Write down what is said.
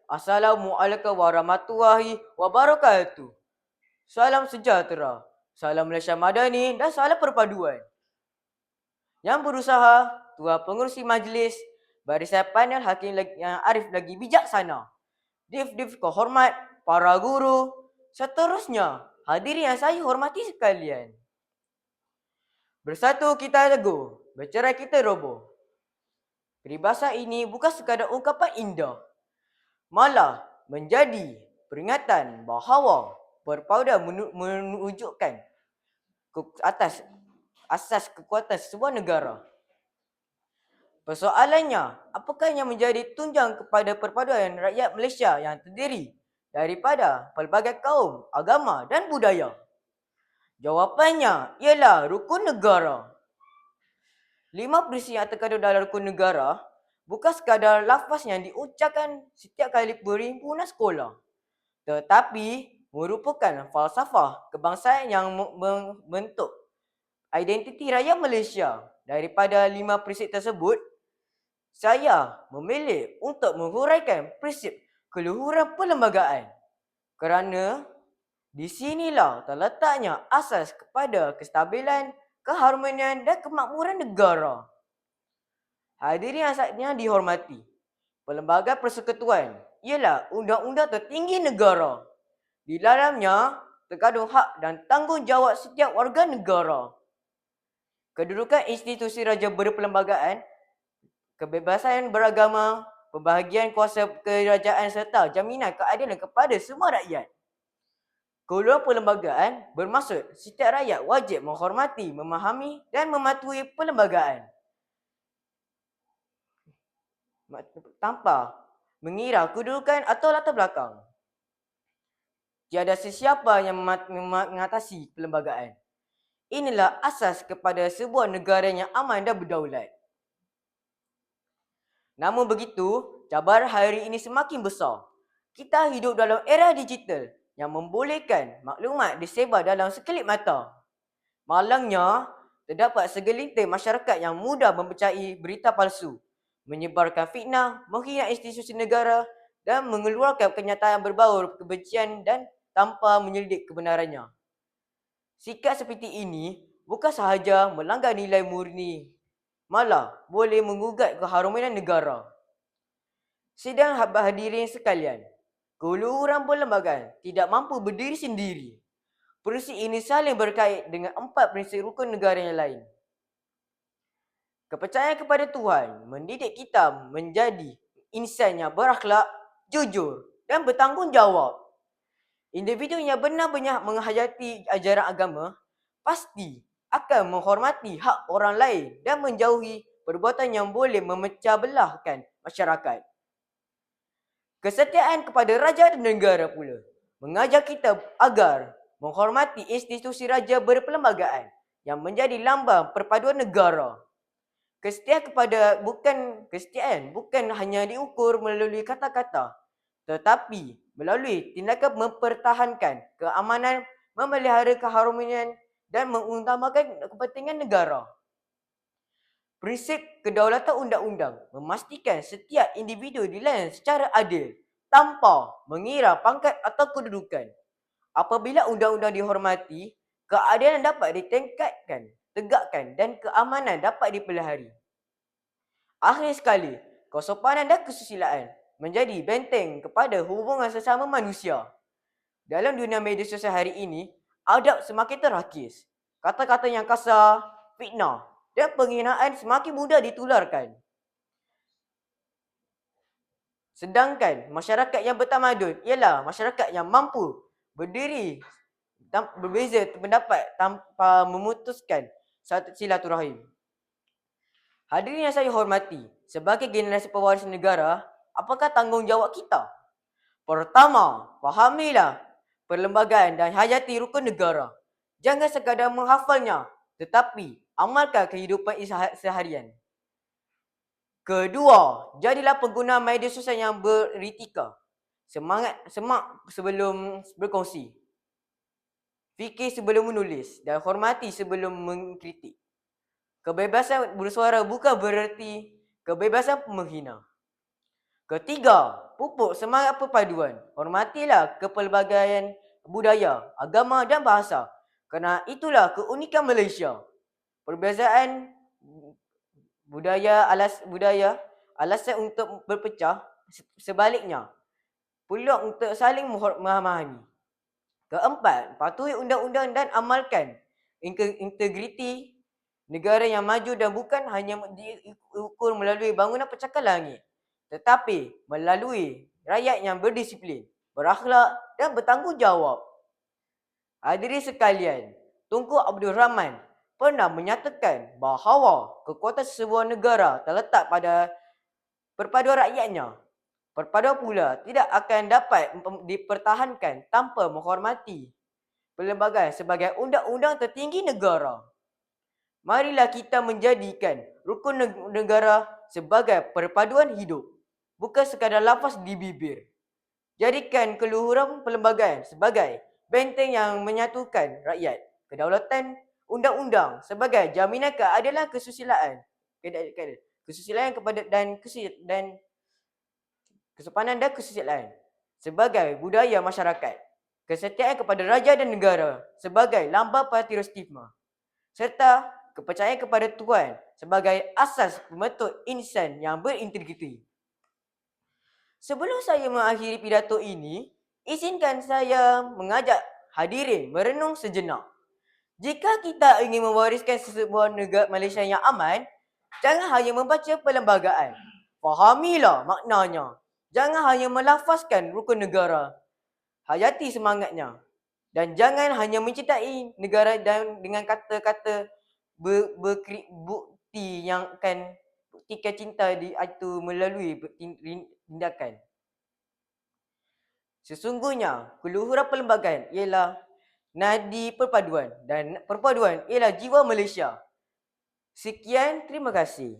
Assalamualaikum warahmatullahi wabarakatuh. Salam sejahtera, salam Malaysia Madani dan salam perpaduan. Yang berusaha, Tuan Pengerusi Majlis, barisan panel hakim yang arif lagi bijaksana, Div-div kehormat, para guru, seterusnya hadirin yang saya hormati sekalian. Bersatu kita teguh, bercerai kita roboh. Peribahasa ini bukan sekadar ungkapan indah, malah menjadi peringatan bahawa perpaduan menunjukkan ke atas asas kekuatan sebuah negara. Persoalannya, apakah yang menjadi tunjang kepada perpaduan rakyat Malaysia yang terdiri daripada pelbagai kaum, agama dan budaya? Jawapannya ialah rukun negara. 5 prinsip yang terkandung dalam rukun negara bukan sekadar lafaz yang diucapkan setiap kali perhimpunan sekolah, tetapi merupakan falsafah kebangsaan yang membentuk identiti rakyat Malaysia. Daripada 5 prinsip tersebut, saya memilih untuk menghuraikan prinsip keluhuran perlembagaan kerana di sinilah terletaknya asas kepada kestabilan, keharmonian dan kemakmuran negara. Hadirin yang dihormati, Perlembagaan Persekutuan ialah undang-undang tertinggi negara. Di dalamnya terkandung hak dan tanggungjawab setiap warga negara. Kedudukan institusi raja berperlembagaan, kebebasan beragama, pembahagian kuasa kerajaan serta jaminan keadilan kepada semua rakyat. Keluar perlembagaan bermaksud setiap rakyat wajib menghormati, memahami dan mematuhi perlembagaan tanpa mengira kedudukan atau latar belakang. Tiada sesiapa yang mengatasi perlembagaan. Inilah asas kepada sebuah negara yang aman dan berdaulat. Namun begitu, cabaran hari ini semakin besar. Kita hidup dalam era digital yang membolehkan maklumat disebar dalam sekelip mata. Malangnya, terdapat segelintir masyarakat yang mudah mempercayai berita palsu, menyebarkan fitnah, menghina institusi negara dan mengeluarkan kenyataan berbau kebencian dan tanpa menyelidik kebenarannya. Sikap seperti ini bukan sahaja melanggar nilai murni, malah boleh menggugat keharmonian negara. Sidang hadirin sekalian, keluhuran perlembagaan tidak mampu berdiri sendiri. Prinsip ini saling berkait dengan 4 prinsip rukun negara yang lain. Kepercayaan kepada Tuhan mendidik kita menjadi insan yang berakhlak, jujur dan bertanggungjawab. Individu yang benar-benar menghayati ajaran agama pasti akan menghormati hak orang lain dan menjauhi perbuatan yang boleh memecah belahkan masyarakat. Kesetiaan kepada raja dan negara pula mengajar kita agar menghormati institusi raja berperlembagaan yang menjadi lambang perpaduan negara. Kesetiaan bukan hanya diukur melalui kata-kata, tetapi melalui tindakan mempertahankan keamanan, memelihara keharmonian dan mengutamakan kepentingan negara. Prinsip kedaulatan undang-undang memastikan setiap individu dilayan secara adil tanpa mengira pangkat atau kedudukan. Apabila undang-undang dihormati, keadilan dapat ditingkatkan, tegakkan dan keamanan dapat dipelihara. Akhir sekali, kesopanan dan kesusilaan menjadi benteng kepada hubungan sesama manusia. Dalam dunia media sosial hari ini, adab semakin terakis. Kata-kata yang kasar, fitnah dan penghinaan semakin mudah ditularkan. Sedangkan masyarakat yang bertamadun ialah masyarakat yang mampu berdiri berbeza pendapat tanpa memutuskan silaturahim. Hadirin yang saya hormati, sebagai generasi pewaris negara, apakah tanggungjawab kita? Pertama, fahamilah perlembagaan dan hayati rukun negara. Jangan sekadar menghafalnya, tetapi amalkan kehidupan seharian. Kedua, jadilah pengguna media sosial yang beretika. Semak sebelum berkongsi. Fikir sebelum menulis dan hormati sebelum mengkritik. Kebebasan bersuara bukan bererti kebebasan menghina. Ketiga, pupuk semangat perpaduan. Hormatilah kepelbagaian budaya, agama dan bahasa. Kerana itulah keunikan Malaysia. Perbezaan budaya alasan untuk berpecah, sebaliknya peluang untuk saling memahami. Keempat, patuhi undang-undang dan amalkan integriti negara yang maju dan bukan hanya diukur melalui bangunan pencakar langit, tetapi melalui rakyat yang berdisiplin, berakhlak dan bertanggungjawab. Hadirin sekalian, Tunku Abdul Rahman pernah menyatakan bahawa kekuatan sebuah negara terletak pada perpaduan rakyatnya. Perpaduan pula tidak akan dapat dipertahankan tanpa menghormati perlembagaan sebagai undang-undang tertinggi negara. Marilah kita menjadikan rukun negara sebagai perpaduan hidup, bukan sekadar lafaz di bibir. Jadikan keluhuran perlembagaan sebagai benteng yang menyatukan rakyat, kedaulatan undang-undang sebagai jaminan keadilan kesusilaan kepada dan kesopanan dan kesusilaan sebagai budaya masyarakat, kesetiaan kepada raja dan negara sebagai lambang patriotisme, serta kepercayaan kepada Tuhan sebagai asas pembentuk insan yang berintegriti. Sebelum saya mengakhiri pidato ini, izinkan saya mengajak hadirin merenung sejenak. Jika kita ingin mewariskan sebuah negara Malaysia yang aman, jangan hanya membaca perlembagaan. Fahamilah maknanya. Jangan hanya melafazkan rukun negara. Hayati semangatnya. Dan jangan hanya mencintai negara dengan kata-kata bukti yang akan buktikan cinta itu melalui tindakan. Sesungguhnya, keluhuran perlembagaan ialah nadi perpaduan dan perpaduan ialah jiwa Malaysia. Sekian, terima kasih.